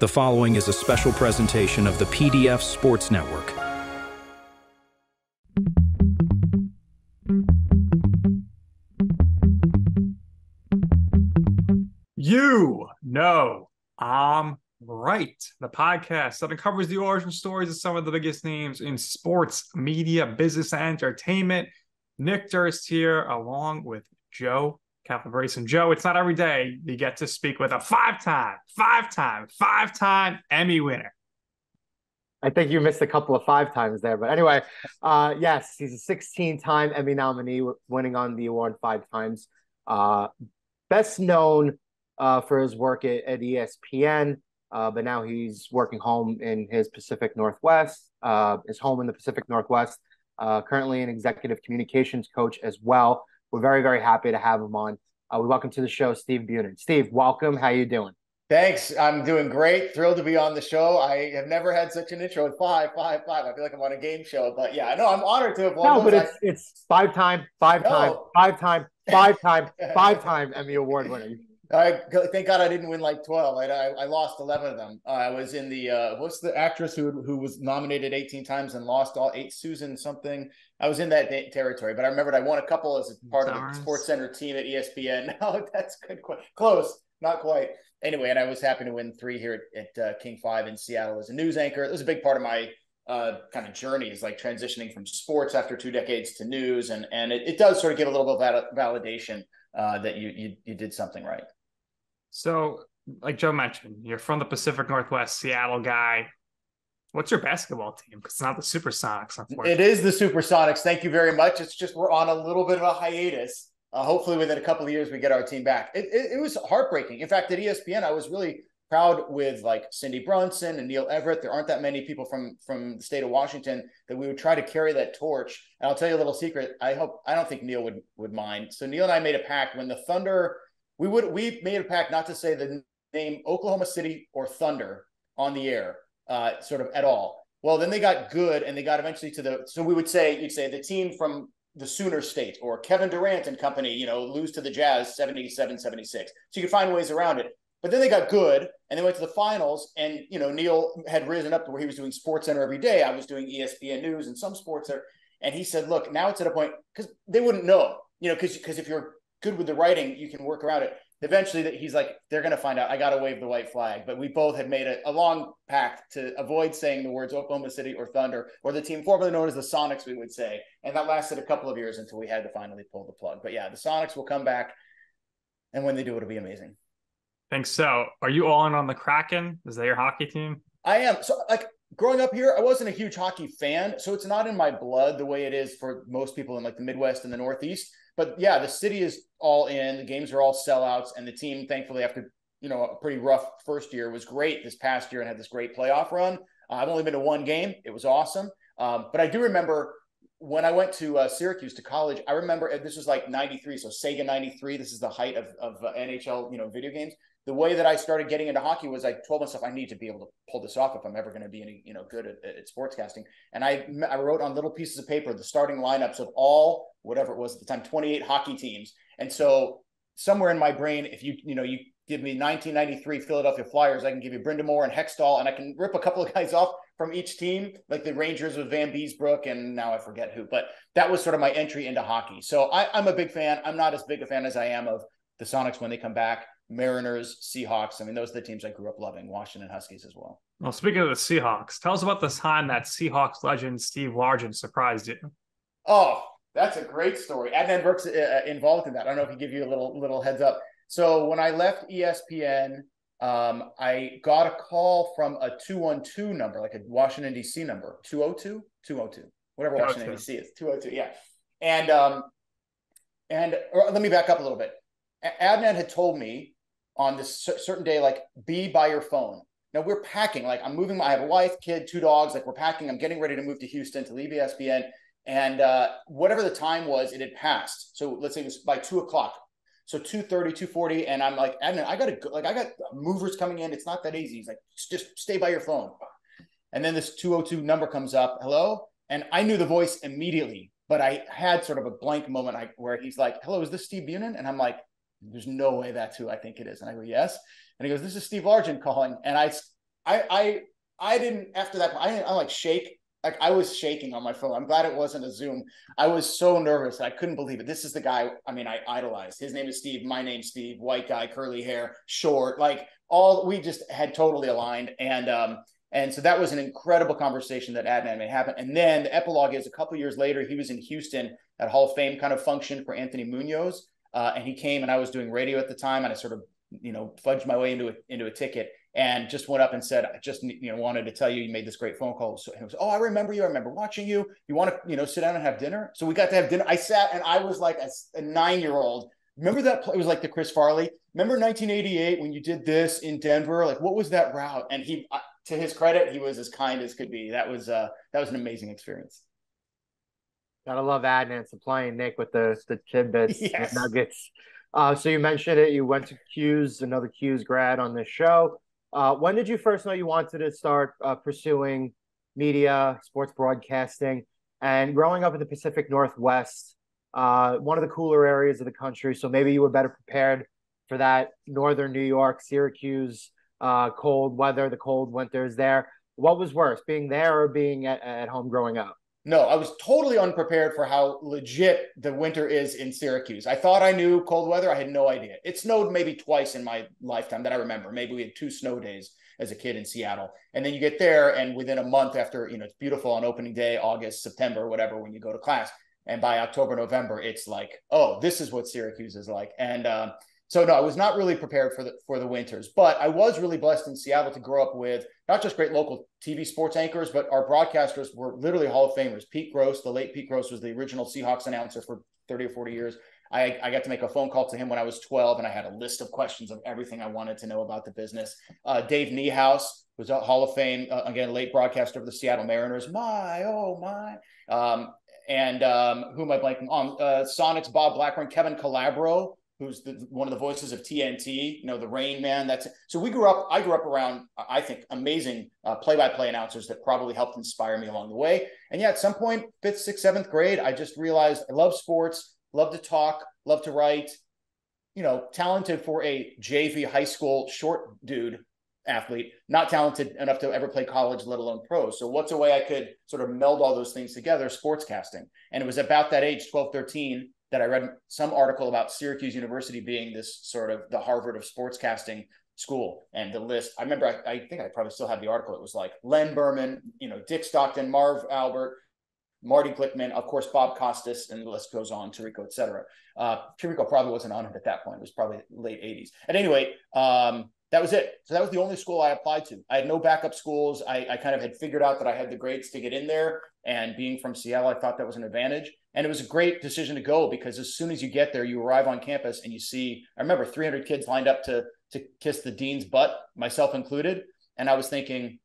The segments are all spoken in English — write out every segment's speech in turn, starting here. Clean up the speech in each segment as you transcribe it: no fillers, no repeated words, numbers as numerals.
The following is a special presentation of the PDF Sports Network. You know I'm right. The podcast that uncovers the origin stories of some of the biggest names in sports, media, business, and entertainment. Nick Durst here, along with Joe Calabrese. And Joe, it's not every day you get to speak with a five-time Emmy winner. I think you missed a couple of five times there. But anyway, yes, he's a 16-time Emmy nominee, winning on the award 5 times. Best known for his work at ESPN, but now he's working home in his Pacific Northwest, his home in the Pacific Northwest, currently an executive communications coach as well. We're very, very happy to have him on. We welcome to the show, Steve Bunin. Steve, welcome. How you doing? Thanks. I'm doing great. Thrilled to be on the show. I have never had such an intro. 5. I feel like I'm on a game show, but yeah, no, I'm honored to have won. No, but it's five-time Emmy Award winner. Thank God I didn't win like 12. I lost 11 of them. I was in the what's the actress who was nominated 18 times and lost all 8? Susan something. I was in that territory, but I remembered I won a couple as part of the Sports Center team at ESPN. No, that's good. Close, not quite. Anyway, and I was happy to win 3 here at King 5 in Seattle as a news anchor. It was a big part of my kind of journey, is like transitioning from sports after 2 decades to news, and it does sort of give a little bit of validation that you did something right. So, like Joe mentioned, you're from the Pacific Northwest, Seattle guy. What's your basketball team? Because it's not the Supersonics, unfortunately. It is the Supersonics. Thank you very much. It's just we're on a little bit of a hiatus. Hopefully within a couple of years, we get our team back. It was heartbreaking. In fact, at ESPN, I was really proud with like Cindy Brunson and Neil Everett. There aren't that many people from the state of Washington that we would try to carry that torch. And I'll tell you a little secret. I don't think Neil would mind. So Neil and I made a pact when the Thunder, we made a pact not to say the name Oklahoma City or Thunder on the air, sort of at all. Well, then they got good and they got eventually so you'd say the team from the Sooner State or Kevin Durant and company, lose to the Jazz 77-76. So you could find ways around it. But then they got good and they went to the finals, and, Neil had risen up to where he was doing Sports Center every day. I was doing ESPN News and some sports there. And he said, look, now it's at a point, because they wouldn't know, because if you're good with the writing, you can work around it. Eventually, he's like, they're going to find out. I got to wave the white flag. But we both had made a long pact to avoid saying the words Oklahoma City or Thunder, or the team formerly known as the Sonics, we would say. And that lasted a couple of years until we had to finally pull the plug. But yeah, the Sonics will come back. And when they do, it'll be amazing. Think so. Are you all in on the Kraken? Is that your hockey team? I am. So, growing up here, I wasn't a huge hockey fan. So it's not in my blood the way it is for most people in like the Midwest and the Northeast. But yeah, the city is all in. The games are all sellouts, and the team, thankfully, after a pretty rough first year, was great this past year and had this great playoff run. I've only been to 1 game; it was awesome. But I do remember when I went to Syracuse to college. I remember this was like '93, so Sega '93. This is the height of NHL, video games. The way that I started getting into hockey was I told myself I need to be able to pull this off if I'm ever going to be any good at sportscasting. And I wrote on little pieces of paper the starting lineups of all, whatever it was at the time, 28 hockey teams. And so somewhere in my brain, if you give me 1993 Philadelphia Flyers, I can give you Brindamore and Hextall, and I can rip a couple of guys off from each team, like the Rangers with Van Beesbrook, and now I forget who. But that was sort of my entry into hockey. So I'm a big fan. I'm not as big a fan as I am of the Sonics when they come back. Mariners, Seahawks. I mean, those are the teams I grew up loving. Washington Huskies as well. Well, speaking of the Seahawks, tell us about the time that Seahawks legend Steve Largent surprised you. Oh, that's a great story. Adnan Brooks involved in that. I don't know if he give you a little heads up. So when I left ESPN, I got a call from a 212 number, like a Washington, D.C. number. 202? 202. Whatever Washington, D.C. is. 202, yeah. And let me back up a little bit. Adnan had told me on this certain day, like, be by your phone. Now we're packing, like I'm moving. I have a wife, kid, 2 dogs. Like we're packing. I'm getting ready to move to Houston to leave ESPN. And whatever the time was, it had passed. So let's say it was by 2:00. So 2:30, 2:40. And I'm like, Adnan, I got to go. Like I got movers coming in. It's not that easy. He's like, just stay by your phone. And then this 202 number comes up. Hello. And I knew the voice immediately, but I had sort of a blank moment where he's like, hello, is this Steve Bunin? And I'm like, there's no way that's who I think it is. And I go, yes. And he goes, this is Steve Largent calling. And I I didn't, after that, I like shake. Like I was shaking on my phone. I'm glad it wasn't a Zoom. I was so nervous. I couldn't believe it. This is the guy, I mean, I idolized. His name is Steve. My name's Steve. White guy, curly hair, short, like we just had totally aligned. And so that was an incredible conversation that Adnan made happen. And then the epilogue is a couple years later, he was in Houston at Hall of Fame kind of function for Anthony Munoz. And he came, and I was doing radio at the time, and I sort of, fudged my way into a ticket, and just went up and said, I just, wanted to tell you, you made this great phone call. So he was, oh, I remember you. I remember watching you. You want to, sit down and have dinner? So we got to have dinner. I sat, and I was like a 9-year-old. Remember that play? It was like the Chris Farley. Remember 1988 when you did this in Denver? Like, what was that route? And he, to his credit, he was as kind as could be. That was an amazing experience. Gotta love Adnan supplying Nick with the tidbits, yes. the nuggets. So you mentioned it. You went to Q's, another Q's grad on this show. When did you first know you wanted to start pursuing media, sports broadcasting? And growing up in the Pacific Northwest, one of the cooler areas of the country, so maybe you were better prepared for that northern New York, Syracuse, cold weather, the cold winters there. What was worse, being there or being at home growing up? No, I was totally unprepared for how legit the winter is in Syracuse. I thought I knew cold weather. I had no idea. It snowed maybe twice in my lifetime that I remember. Maybe we had 2 snow days as a kid in Seattle. And then you get there, and within a month after, it's beautiful on opening day, August, September, whatever, when you go to class. And by October, November, it's like, oh, this is what Syracuse is like. And so no, I was not really prepared for the winters, but I was really blessed in Seattle to grow up with not just great local TV sports anchors, but our broadcasters were literally Hall of Famers. Pete Gross, the late Pete Gross, was the original Seahawks announcer for 30 or 40 years. I got to make a phone call to him when I was 12, and I had a list of questions of everything I wanted to know about the business. Dave Niehaus was a Hall of Fame, again, late broadcaster of the Seattle Mariners. Who am I blanking on? Sonic's Bob Blackburn, Kevin Calabro, who's one of the voices of TNT, the Rain Man. So I grew up around, I think, amazing play-by-play announcers that probably helped inspire me along the way. And yeah, at some point, 5th, 6th, 7th grade, I just realized I love sports, love to talk, love to write, talented for a JV high school short dude athlete, not talented enough to ever play college, let alone pro. So what's a way I could sort of meld all those things together? Sportscasting. And it was about that age, 12, 13, that I read some article about Syracuse University being this sort of the Harvard of sportscasting school. And the list, I remember, I think I probably still have the article. It was like Len Berman, Dick Stockton, Marv Albert, Marty Glickman, of course, Bob Costas, and the list goes on, Tirico, et cetera. Tirico probably wasn't on it at that point. It was probably late 80s. At any rate, that was it. So that was the only school I applied to. I had no backup schools. I kind of had figured out that I had the grades to get in there. And being from Seattle, I thought that was an advantage. And it was a great decision to go, because as soon as you get there, you arrive on campus and you see, I remember 300 kids lined up to kiss the dean's butt, myself included. And I was thinking,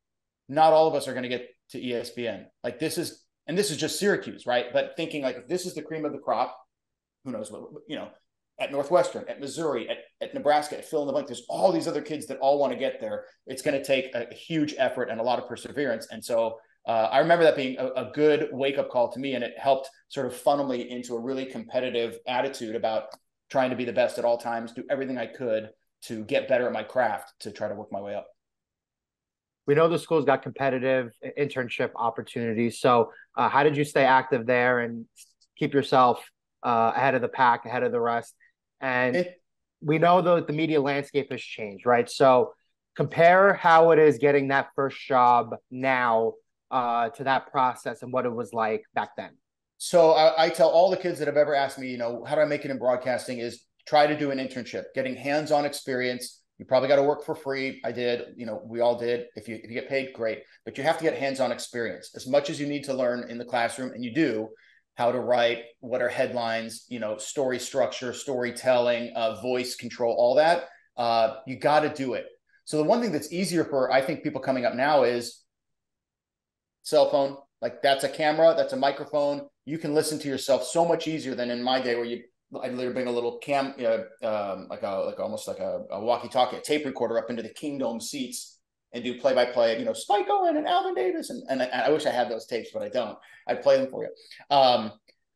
not all of us are going to get to ESPN. Like this is just Syracuse, right? But thinking like, if this is the cream of the crop, who knows what, at Northwestern, at Missouri, at Nebraska, at fill in the blank, there's all these other kids that all want to get there. It's going to take a huge effort and a lot of perseverance. And so I remember that being a good wake-up call to me, and it helped sort of funnel me into a really competitive attitude about trying to be the best at all times, do everything I could to get better at my craft, to try to work my way up. We know the school's got competitive internship opportunities. So how did you stay active there and keep yourself ahead of the pack, ahead of the rest? And we know that the media landscape has changed, right? So compare how it is getting that first job now to that process and what it was like back then. So I tell all the kids that have ever asked me, how do I make it in broadcasting, is try to do an internship, getting hands-on experience. You probably got to work for free. I did, we all did. If you get paid, great. But you have to get hands-on experience as much as you need to learn in the classroom. And you do, how to write, what are headlines, story structure, storytelling, voice control, all that. You got to do it. So the one thing that's easier for, I think, people coming up now is cell phone. Like that's a camera, that's a microphone. You can listen to yourself so much easier than in my day, where I'd literally bring a little almost like a walkie-talkie, a tape recorder up into the Kingdome seats and do play-by-play, Spike Owen and Alvin Davis. And I wish I had those tapes, but I don't. I'd play them for you.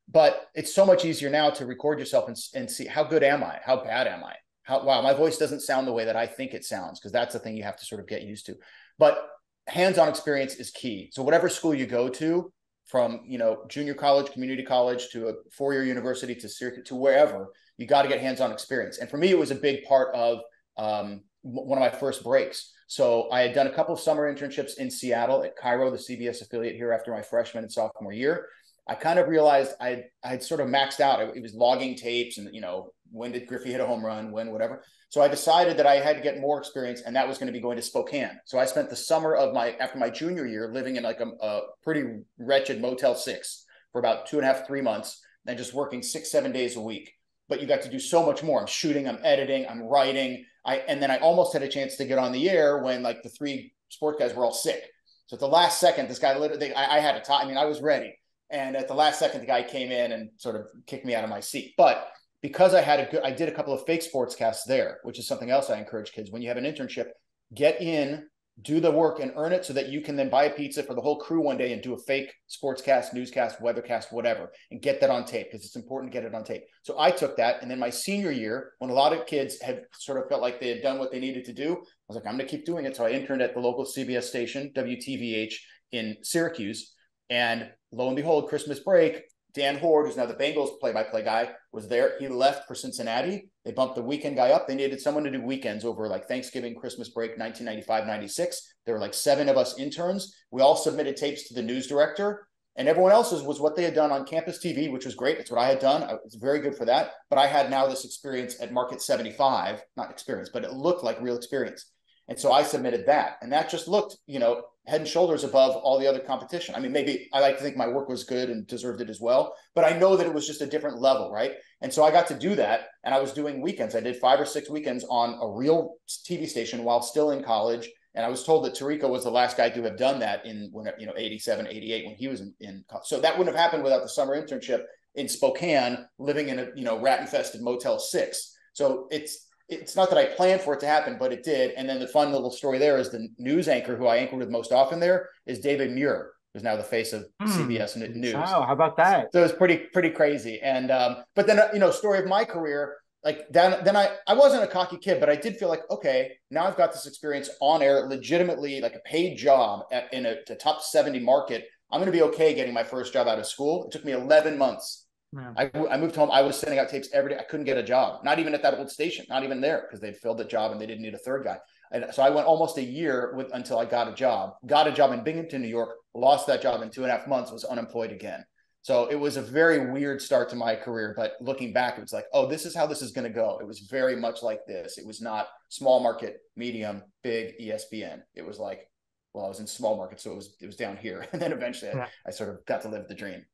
But it's so much easier now to record yourself and see, how good am I? How bad am I? wow, my voice doesn't sound the way that I think it sounds, because that's the thing you have to sort of get used to. But hands-on experience is key. So whatever school you go to, from, you know, junior college, community college, to a four-year university, to Syracuse, to wherever, you got to get hands-on experience. And for me, it was a big part of one of my first breaks. So I had done a couple of summer internships in Seattle at Cairo, the CBS affiliate here, after my freshman and sophomore year. I kind of realized I had sort of maxed out. It was logging tapes and, you know, when did Griffey hit a home run, when, whatever. So I decided that I had to get more experience, and that was going to be going to Spokane. So I spent the summer of after my junior year living in like a pretty wretched Motel 6 for about 2.5, 3 months, and just working 6-7 days a week. But you got to do so much more. I'm shooting, I'm editing, I'm writing. And then I almost had a chance to get on the air when like the 3 sport guys were all sick. So at the last second, this guy literally, I had a time. I mean, I was ready. And at the last second, the guy came in and sort of kicked me out of my seat. But because I did a couple of fake sportscasts there, which is something else I encourage kids. When you have an internship, get in, do the work, and earn it, so that you can then buy a pizza for the whole crew one day and do a fake sportscast, newscast, weathercast, whatever, and get that on tape, because it's important to get it on tape. So I took that. And then my senior year, when a lot of kids had sort of felt like they had done what they needed to do, I was like, I'm going to keep doing it. So I interned at the local CBS station, WTVH, in Syracuse. And lo and behold, Christmas break, Dan Horde, who's now the Bengals play-by-play guy, was there. He left for Cincinnati. They bumped the weekend guy up. They needed someone to do weekends over like Thanksgiving, Christmas break, 1995, 96. There were like 7 of us interns. We all submitted tapes to the news director, and everyone else's was what they had done on campus TV, which was great. It's what I had done. I was very good for that. But I had now this experience at Market 75, not experience, but it looked like real experience. And so I submitted that, and that just looked, you know, head and shoulders above all the other competition. I mean, maybe I like to think my work was good and deserved it as well, but I know that it was just a different level, right? And so I got to do that, and I was doing weekends. I did 5 or 6 weekends on a real TV station while still in college. And I was told that Tirico was the last guy to have done that in, when, you know, 87, 88, when he was in college. So that wouldn't have happened without the summer internship in Spokane, living in a, you know, rat-infested Motel 6. So it's not that I planned for it to happen, but it did. And then the fun little story there is the news anchor who I anchored with most often there is David Muir, who's now the face of CBS News. Wow, how about that? So it was pretty crazy. And but then, you know, story of my career, like then I wasn't a cocky kid, but I did feel like, okay, now I've got this experience on air, legitimately like a paid job in a top 70 market. I'm going to be okay getting my first job out of school. It took me 11 months. Yeah. I moved home. I was sending out tapes every day. I couldn't get a job, not even at that old station, not even there, because they'd filled the job and they didn't need a third guy. And so I went almost a year until I got a job in Binghamton, New York, lost that job in 2.5 months, was unemployed again. So it was a very weird start to my career. But looking back, it was like, oh, this is how this is going to go. It was very much like this. It was not small market, medium, big ESPN. It was like, well, I was in small market, so it was down here. And then eventually I sort of got to live the dream.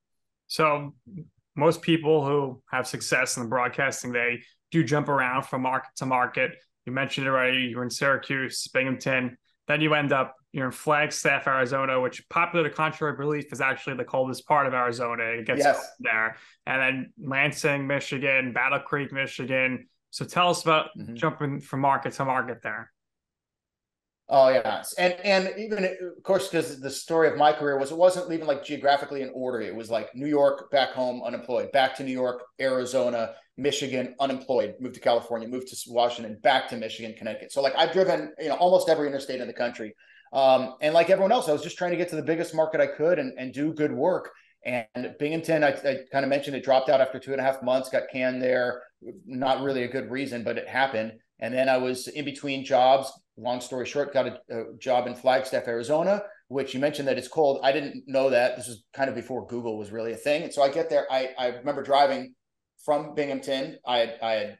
So most people who have success in the broadcasting, they do jump around from market to market. You mentioned it already. You were in Syracuse, Binghamton. Then you're in Flagstaff, Arizona, which, popular to contrary belief, is actually the coldest part of Arizona. It gets cold there. And then Lansing, Michigan, Battle Creek, Michigan. So tell us about jumping from market to market there. Oh yeah, and even, of course, because the story of my career was, it wasn't even like geographically in order. It was like New York, back home, unemployed, back to New York, Arizona, Michigan, unemployed, moved to California, moved to Washington, back to Michigan, Connecticut. So like I've driven, you know, almost every interstate in the country, and like everyone else, I was just trying to get to the biggest market I could and do good work. And Binghamton, I kind of mentioned, it dropped out after 2.5 months, got canned there. Not really a good reason, but it happened. And then I was in between jobs. Long story short, got a job in Flagstaff, Arizona, which you mentioned that it's cold. I didn't know that. This was kind of before Google was really a thing. And so I get there. I remember driving from Binghamton. I had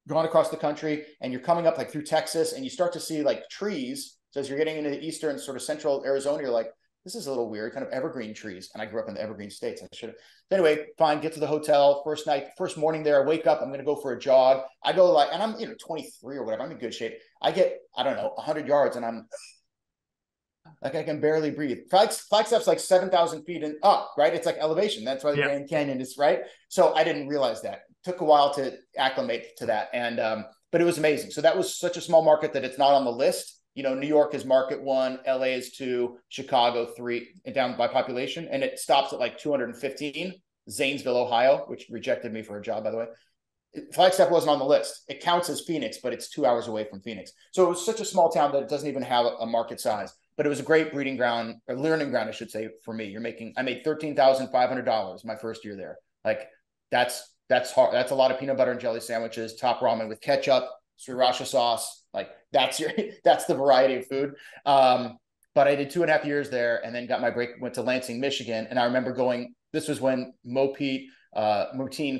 gone across the country, and you're coming up like through Texas, and you start to see like trees. So as you're getting into the eastern sort of central Arizona, you're like, this is a little weird, kind of evergreen trees. And I grew up in the evergreen states. I should have. Anyway, fine, get to the hotel. First morning there, I wake up, I'm going to go for a jog. I go like, and I'm, 23 or whatever. I'm in good shape. I get, 100 yards, and I'm like, I can barely breathe. Flagstaff's like 7,000 feet and up, right? It's like elevation. That's why the Grand Canyon is, right? So I didn't realize that. It took a while to acclimate to that. And, but it was amazing. So that was such a small market that it's not on the list. New York is market 1, LA is 2, Chicago 3, down by population. And it stops at like 215, Zanesville, Ohio, which rejected me for a job, by the way. Flagstaff wasn't on the list. It counts as Phoenix, but it's 2 hours away from Phoenix. So it was such a small town that it doesn't even have a market size. But it was a great breeding ground, or learning ground, I should say, for me. I made $13,500 my first year there. Like that's hard. That's a lot of peanut butter and jelly sandwiches, top ramen with ketchup, sriracha sauce. Like that's the variety of food. But I did 2.5 years there, and then got my break. Went to Lansing, Michigan, and I remember going. This was when Moteen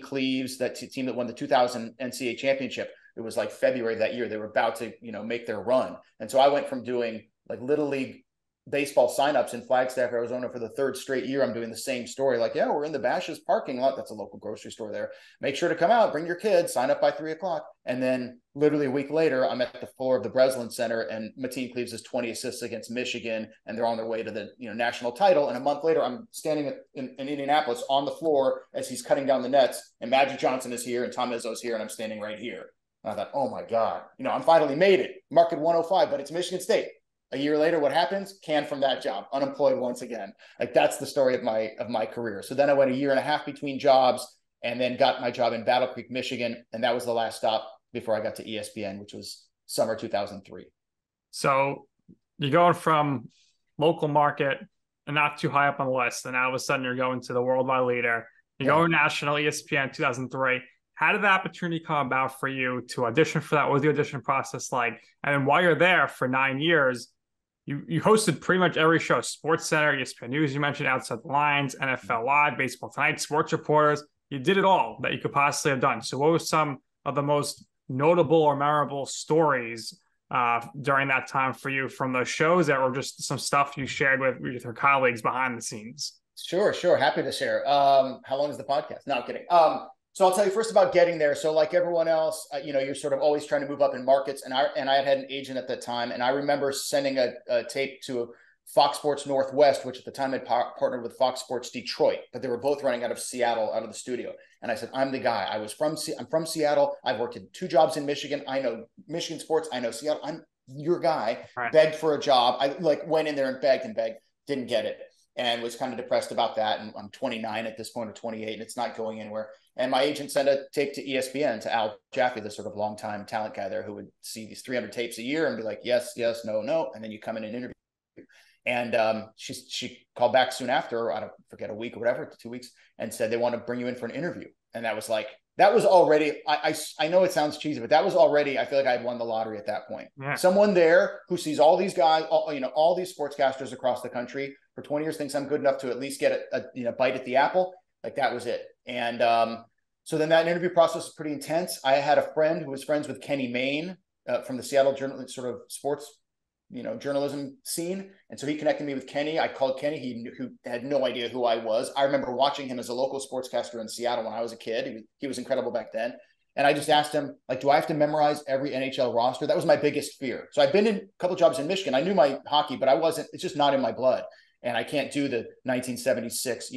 Cleaves, that team that won the 2000 NCAA championship. It was like February of that year. They were about to, make their run. And so I went from doing like Little League baseball signups in Flagstaff, Arizona for the third straight year. I'm doing the same story. Like, yeah, we're in the Bash's parking lot. That's a local grocery store there. Make sure to come out, bring your kids, sign up by 3:00. And then literally a week later, I'm at the floor of the Breslin Center, and Mateen Cleaves has 20 assists against Michigan, and they're on their way to the national title. And a month later, I'm standing in Indianapolis on the floor as he's cutting down the nets, and Magic Johnson is here, and Tom Izzo's here, and I'm standing right here. And I thought, oh my God, I'm finally made it. Market 105, but it's Michigan State. A year later, what happens? Canned from that job, unemployed once again. Like that's the story of my career. So then I went 1.5 years between jobs, and then got my job in Battle Creek, Michigan, and that was the last stop before I got to ESPN, which was summer 2003. So you're going from local market and not too high up on the list, and now all of a sudden you're going to the worldwide leader. You're going national, ESPN 2003. How did the opportunity come about for you to audition for that? What was the audition process like? And then while you're there for 9 years, you hosted pretty much every show: SportsCenter, ESPN News, you mentioned, Outside the Lines, NFL Live, Baseball Tonight, Sports Reporters. You did it all that you could possibly have done. So what were some of the most notable or memorable stories during that time for you from those shows that were just some stuff you shared with your colleagues behind the scenes? Sure. Happy to share. How long is the podcast? No, I'm kidding. So I'll tell you first about getting there. So like everyone else, you're sort of always trying to move up in markets. And I had an agent at that time. And I remember sending a tape to Fox Sports Northwest, which at the time had partnered with Fox Sports Detroit, but they were both running out of Seattle, out of the studio. And I said, I'm the guy. I'm from Seattle. I've worked in 2 jobs in Michigan. I know Michigan sports. I know Seattle. I'm your guy. Right. Begged for a job. I went in there and begged, didn't get it, and was kind of depressed about that. And I'm 29 at this point, or 28, and it's not going anywhere. And my agent sent a tape to ESPN, to Al Jaffe, the sort of longtime talent guy there, who would see these 300 tapes a year and be like, yes, no. And then you come in and interview. And she called back soon after, I don't forget, a week or whatever, 2 weeks, and said they want to bring you in for an interview. And that was already, I know it sounds cheesy, but that was already, I feel like I had won the lottery at that point. Yeah. Someone there who sees all these guys, all these sportscasters across the country for 20 years, thinks I'm good enough to at least get a bite at the apple. Like that was it. And so then that interview process was pretty intense. I had a friend who was friends with Kenny Mayne from the Seattle sort of sports, journalism scene. And so he connected me with Kenny. I called Kenny. Who had no idea who I was. I remember watching him as a local sportscaster in Seattle when I was a kid. He was incredible back then. And I just asked him, do I have to memorize every NHL roster? That was my biggest fear. So I've been in a couple jobs in Michigan. I knew my hockey, but it's just not in my blood. And I can't do the 1976,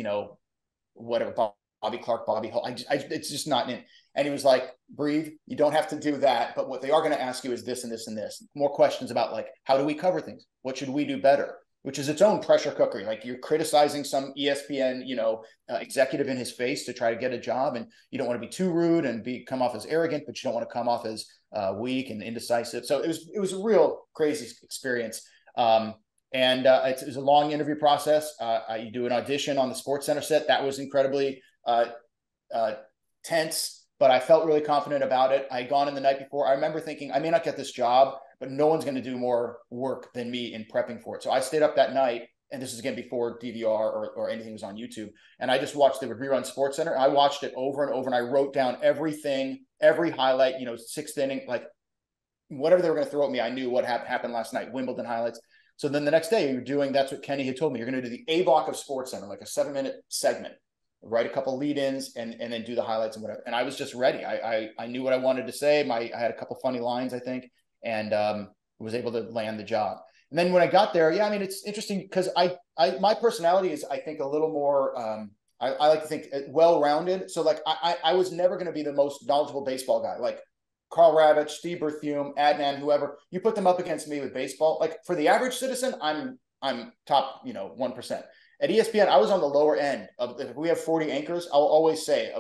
whatever, Bobby Clark, Bobby Hull. It's just not in. And he was like, breathe. You don't have to do that. But what they are going to ask you is this and this and this. More questions about how do we cover things? What should we do better? Which is its own pressure cooker. Like you're criticizing some ESPN, executive in his face to try to get a job. And you don't want to be too rude and come off as arrogant, but you don't want to come off as weak and indecisive. So it was a real crazy experience. It was a long interview process. You do an audition on the SportsCenter set. That was incredibly tense, but I felt really confident about it. I had gone in the night before. I remember thinking, I may not get this job, but no one's going to do more work than me in prepping for it. So I stayed up that night, and this is again before DVR or anything was on YouTube. And I just watched, they would rerun SportsCenter. I watched it over and over, and I wrote down everything, every highlight, 6th inning, like whatever they were going to throw at me. I knew what happened last night, Wimbledon highlights. So then the next day that's what Kenny had told me. You're going to do the A block of SportsCenter, like a 7-minute segment, write a couple lead-ins and then do the highlights and whatever. And I was just ready. I knew what I wanted to say. I had a couple funny lines, I think, and was able to land the job. And then when I got there, it's interesting because my personality is, I think, a little more, I like to think well-rounded. So I was never going to be the most knowledgeable baseball guy. Like Carl Ravitch, Steve Berthiaume, Adnan, whoever, you put them up against me with baseball. Like for the average citizen, I'm top, 1%. At ESPN, I was on the lower end of, if we have 40 anchors, I'll always say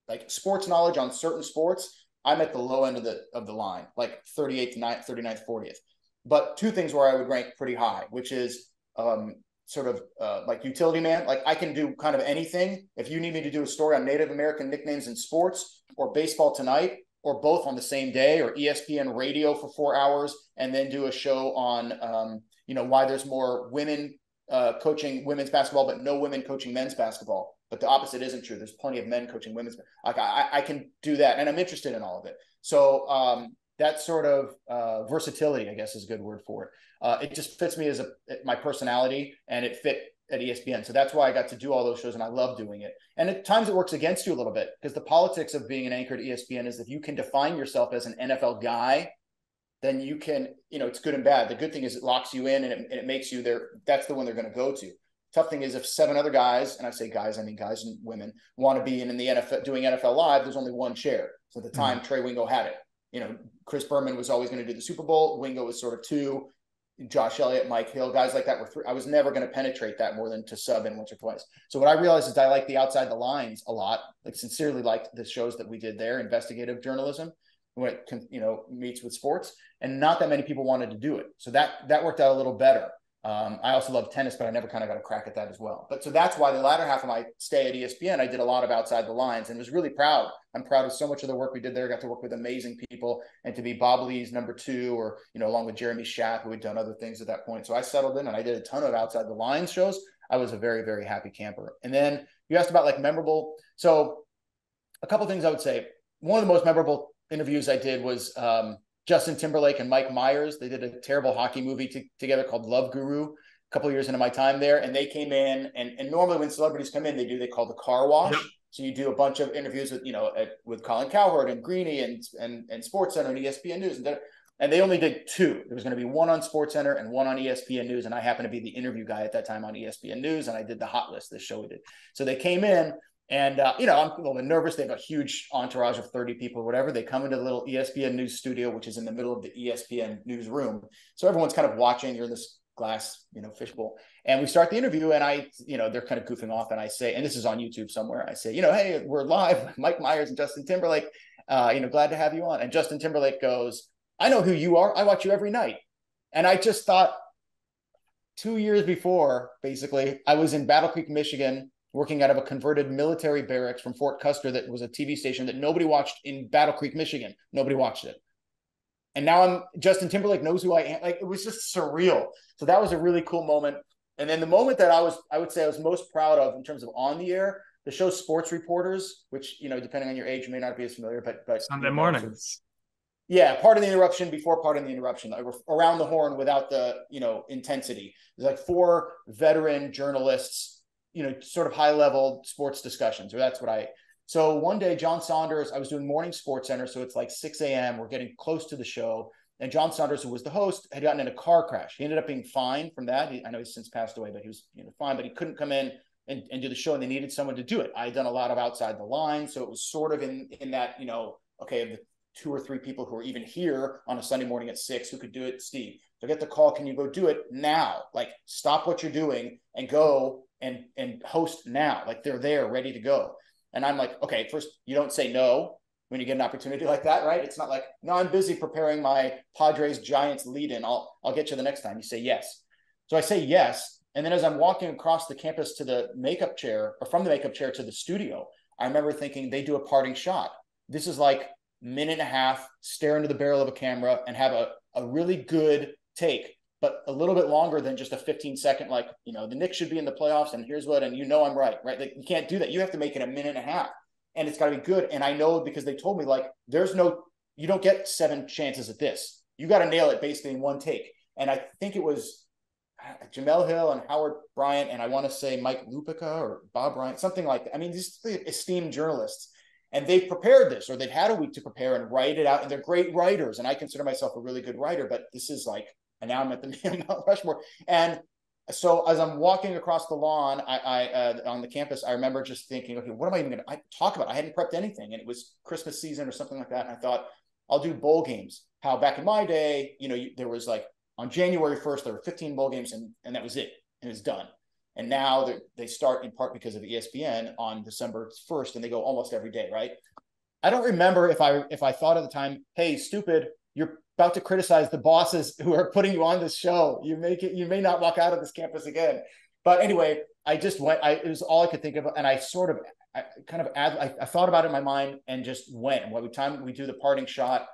like sports knowledge on certain sports, I'm at the low end of the line, like 38th, 39th, 40th. But two things where I would rank pretty high, which is sort of like utility man. Like I can do kind of anything. If you need me to do a story on Native American nicknames in sports or baseball tonight, or both on the same day, or ESPN radio for 4 hours, and then do a show on, why there's more women coaching women's basketball, but no women coaching men's basketball. But the opposite isn't true. There's plenty of men coaching women's. Like I can do that, and I'm interested in all of it. So that sort of versatility, I guess, is a good word for it. It just fits me as my personality, and it fit at ESPN. So that's why I got to do all those shows, and I love doing it. And at times it works against you a little bit, because the politics of being an anchor at ESPN is if you can define yourself as an NFL guy, then you can, it's good and bad. The good thing is it locks you in, and it makes you there. That's the one they're going to go to. Tough thing is if 7 other guys, and I say guys, I mean guys and women, want to be in the NFL doing NFL Live, there's only one chair. So at the time, Trey Wingo had it. Chris Berman was always going to do the Super Bowl. Wingo was sort of 2. Josh Elliott, Mike Hill, guys like that were 3. I was never going to penetrate that more than to sub in once or twice. So what I realized is I like the outside the lines a lot. Like sincerely liked the shows that we did there, investigative journalism, when it meets with sports, and not that many people wanted to do it. So that worked out a little better. I also love tennis, but I never kind of got a crack at that as well. But so that's why the latter half of my stay at ESPN, I did a lot of outside the lines and was really proud. I'm proud of so much of the work we did there. I got to work with amazing people, and to be Bob Lee's number 2, or, along with Jeremy Schaap, who had done other things at that point. So I settled in and I did a ton of outside the lines shows. I was a very, very happy camper. And then you asked about like memorable. So a couple of things I would say. One of the most memorable interviews I did was Justin Timberlake and Mike Myers. They did a terrible hockey movie together called Love Guru a couple of years into my time there. And they came in, and normally when celebrities come in, they call the car wash. Yep. So you do a bunch of interviews with, with Colin Cowherd and Greeny and SportsCenter and ESPN News. And they only did 2. There was going to be one on SportsCenter and one on ESPN News. And I happened to be the interview guy at that time on ESPN News. And I did the hot list, this show we did. So they came in, and, I'm a little bit nervous. They have a huge entourage of 30 people or whatever. They come into the little ESPN News studio, which is in the middle of the ESPN newsroom. So everyone's kind of watching. You're in this glass, fishbowl. And we start the interview, and they're kind of goofing off. And I say, and this is on YouTube somewhere, I say, hey, we're live, Mike Myers and Justin Timberlake, glad to have you on. And Justin Timberlake goes, I know who you are. I watch you every night. And I just thought 2 years before, basically, I was in Battle Creek, Michigan, working out of a converted military barracks from Fort Custer that was a TV station that nobody watched in Battle Creek, Michigan. Nobody watched it. And now Justin Timberlake knows who I am. Like, it was just surreal. So that was a really cool moment. And then the moment that I would say I was most proud of in terms of on the air, the show Sports Reporters, which, depending on your age, you may not be as familiar, but Sunday mornings. Yeah, part of the interruption before part of the interruption, like around the horn without the, intensity. There's like 4 veteran journalists, sort of high level sports discussions, or that's what so one day, John Saunders, I was doing morning Sports Center. So it's like 6 a.m. We're getting close to the show. And John Saunders, who was the host, had gotten in a car crash. He ended up being fine from that. I know he's since passed away, but he was fine, but he couldn't come in and do the show, and they needed someone to do it. I had done a lot of outside the line. So it was sort of in that, okay, of the 2 or 3 people who are even here on a Sunday morning at 6 who could do it, Steve. So get the call, can you go do it now? Like, stop what you're doing and go and host now. Like, they're there ready to go. And I'm like, okay, first, you don't say no when you get an opportunity like that, right? It's not like, no, I'm busy preparing my Padres Giants lead in. I'll get you the next time. You say yes. So I say yes. And then as I'm walking across the campus to the makeup chair, or from the makeup chair to the studio, I remember thinking they do a parting shot. This is like minute and a half, stare into the barrel of a camera and have a really good take, but a little bit longer than just a 15-second, like, the Knicks should be in the playoffs and here's what, and I'm right? Like, you can't do that. You have to make it a minute and a half, and it's got to be good. And I know, because they told me, like, you don't get 7 chances at this. You got to nail it basically in one take. And I think it was Jamel Hill and Howard Bryant, and I want to say Mike Lupica or Bob Bryant, something like that. I mean, these esteemed journalists, and they've prepared this, or they've had a week to prepare and write it out, and they're great writers. And I consider myself a really good writer, but this is like, and now I'm at the Mount Rushmore. And so as I'm walking across the lawn, I on the campus, I remember just thinking, okay, what am I even going to talk about? I hadn't prepped anything, and it was Christmas season or something like that. And I thought, I'll do bowl games. How back in my day, there was like on January 1st, there were 15 bowl games, and that was it. And it was done. And now they start in part because of ESPN on December 1st, and they go almost every day, right? I don't remember if I thought at the time, hey, stupid, you're about to criticize the bosses who are putting you on this show. You may not walk out of this campus again. But anyway, I just went. It was all I could think of, and I thought about it in my mind and just went. By the time we do the parting shot,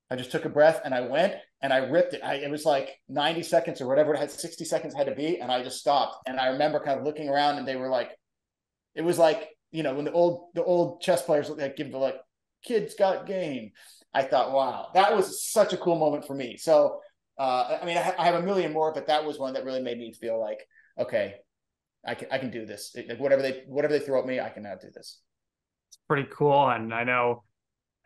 I just took a breath and I went and I ripped it. It was like 90 seconds or whatever it had, 60 seconds had to be, and I just stopped. And I remember kind of looking around, and they were like, it was like, when the old chess players like give the like kids got game. I thought, wow, that was such a cool moment for me. So, I have a million more, but that was one that really made me feel like, okay, I can do this. Whatever they throw at me, I can now do this. It's pretty cool. And I know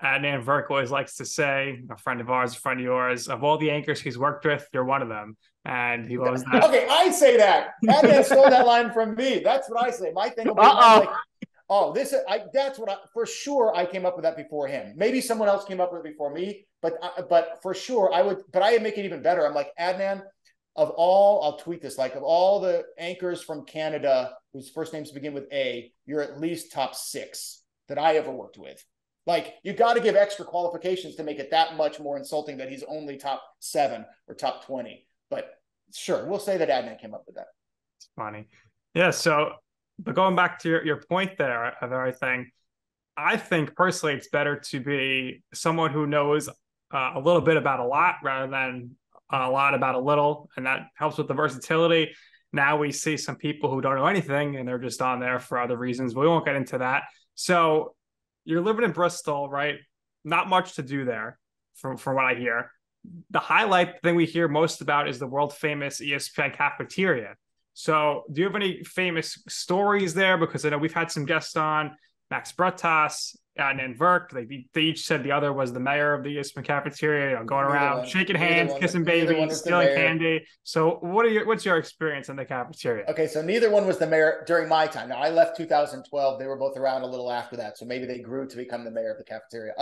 Adnan Virk always likes to say, a friend of ours, a friend of yours, of all the anchors he's worked with, you're one of them. And he loves that. Okay, I say that. Adnan stole that line from me. That's what I say. My thing will be like, for sure I came up with that before him. Maybe someone else came up with it before me, but for sure I would. But I make it even better. I'm like, Adnan, I'll tweet this, like, of all the anchors from Canada whose first names begin with A, you're at least top 6 that I ever worked with. Like, you got to give extra qualifications to make it that much more insulting that he's only top 7 or top 20. But sure, we'll say that Adnan came up with that. It's funny. Yeah. So, but going back to your point there of everything, I think personally it's better to be someone who knows a little bit about a lot rather than a lot about a little, and that helps with the versatility. Now we see some people who don't know anything and they're just on there for other reasons, but we won't get into that. So you're living in Bristol, right? Not much to do there from what I hear. The highlight thing we hear most about is the world famous ESPN cafeteria. So do you have any famous stories there? Because I know we've had some guests on, Max Bretas, and Virk. They each said the other was the mayor of the ESPN cafeteria, going around shaking hands, kissing babies, stealing candy. So what's your experience in the cafeteria? Okay, so neither one was the mayor during my time. Now, I left 2012. They were both around a little after that. So maybe they grew to become the mayor of the cafeteria.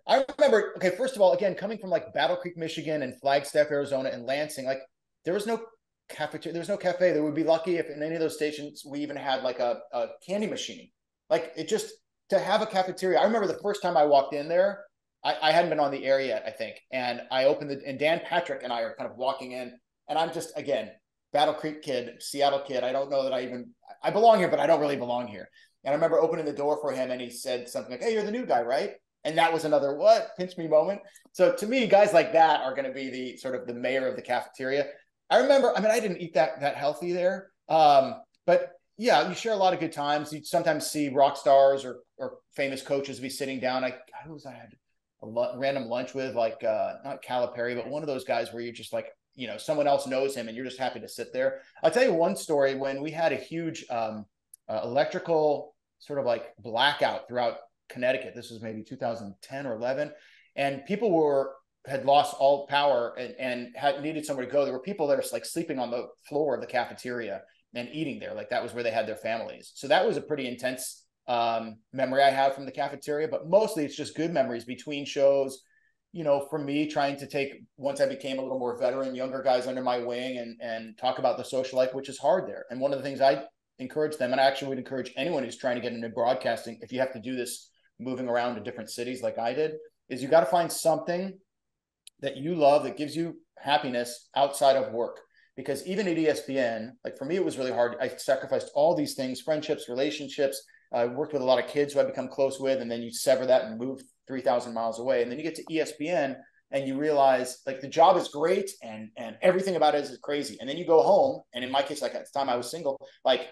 I remember, okay, first of all, again, coming from like Battle Creek, Michigan and Flagstaff, Arizona and Lansing, like there was no cafeteria, there was no cafe. They would be lucky if in any of those stations we even had like a candy machine. Like it just, to have a cafeteria. I remember the first time I walked in there, I hadn't been on the air yet, I think. And I opened it, and Dan Patrick and I are kind of walking in, and I'm just, again, Battle Creek kid, Seattle kid. I don't know that I belong here, but I don't really belong here. And I remember opening the door for him, and he said something like, "Hey, you're the new guy, right?" And that was another pinch me moment. So to me, guys like that are going to be the sort of the mayor of the cafeteria. I remember, I didn't eat that healthy there. But yeah, you share a lot of good times. You sometimes see rock stars or famous coaches be sitting down. I had a random lunch with, like not Calipari, but one of those guys where you're just like, someone else knows him and you're just happy to sit there. I'll tell you one story. When we had a huge electrical sort of like blackout throughout Connecticut, this was maybe 2010 or 11, and people had lost all power and had needed somewhere to go. There were people there like sleeping on the floor of the cafeteria and eating there. Like that was where they had their families. So that was a pretty intense memory I have from the cafeteria, but mostly it's just good memories between shows, for me trying to once I became a little more veteran, younger guys under my wing and talk about the social life, which is hard there. And one of the things I encourage them, and I actually would encourage anyone who's trying to get into broadcasting, if you have to do this moving around to different cities like I did, is you got to find something that you love that gives you happiness outside of work. Because even at ESPN, like for me, it was really hard. I sacrificed all these things, friendships, relationships. I worked with a lot of kids who I'd become close with, and then you sever that and move 3,000 miles away. And then you get to ESPN and you realize like the job is great and everything about it is crazy. And then you go home, and in my case, like at the time I was single, like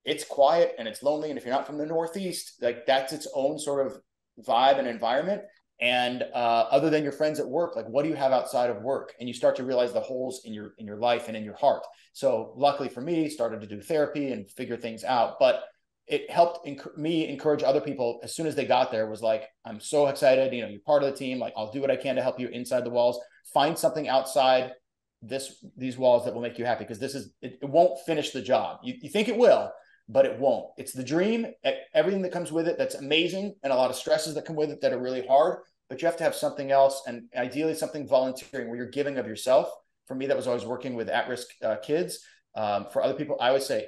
it's quiet and it's lonely. And if you're not from the Northeast, like that's its own sort of vibe and environment. And other than your friends at work, like what do you have outside of work? And you start to realize the holes in your life and in your heart. So luckily for me, started to do therapy and figure things out. But it helped me encourage other people as soon as they got there. Was like, I'm so excited. You're part of the team. Like I'll do what I can to help you inside the walls. Find something outside these walls that will make you happy, because it won't finish the job. You think it will, but it won't. It's the dream, everything that comes with it that's amazing, and a lot of stresses that come with it that are really hard. But you have to have something else, and ideally something volunteering where you're giving of yourself. For me, that was always working with at-risk kids. For other people, I would say,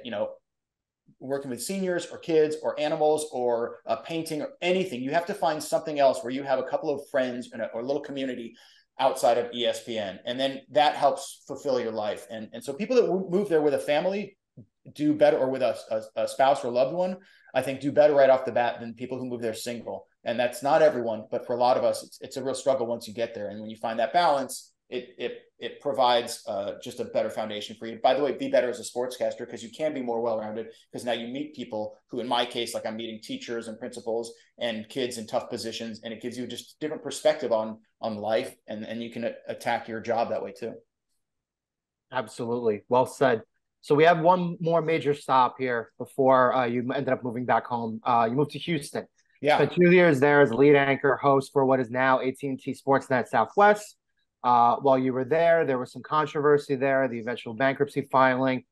working with seniors or kids or animals or painting or anything, you have to find something else where you have a couple of friends or a little community outside of ESPN. And then that helps fulfill your life. And so people that move there with a family do better, or with a spouse or loved one, I think do better right off the bat than people who move there single. And that's not everyone, but for a lot of us, it's a real struggle once you get there. And when you find that balance, it provides just a better foundation for you. By the way, be better as a sportscaster, because you can be more well-rounded, because now you meet people who, in my case, like I'm meeting teachers and principals and kids in tough positions, and it gives you just different perspective on life, and you can attack your job that way too. Absolutely. Well said. So we have one more major stop here before you ended up moving back home. You moved to Houston. Yeah. Spent 2 years there as lead anchor host for what is now AT&T SportsNet Southwest. While you were there was some controversy there, the eventual bankruptcy filing,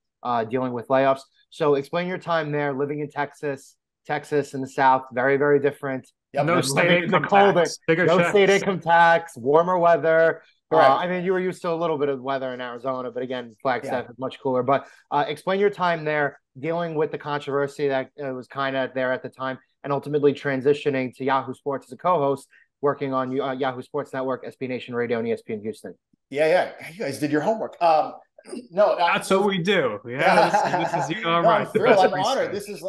dealing with layoffs. So explain your time there, living in Texas in the South, very, very different. Yep. No state income tax. No state income tax, warmer weather. Correct. I mean, you were used to a little bit of weather in Arizona, but again, Flagstaff is much cooler. But explain your time there, dealing with the controversy that was kind of there at the time, and ultimately transitioning to Yahoo Sports as a co-host, working on Yahoo Sports Network, SB Nation Radio, and ESPN Houston. Yeah. You guys did your homework. No, that's what we do. Yeah, this is no, right. I'm thrilled. I'm honored. This is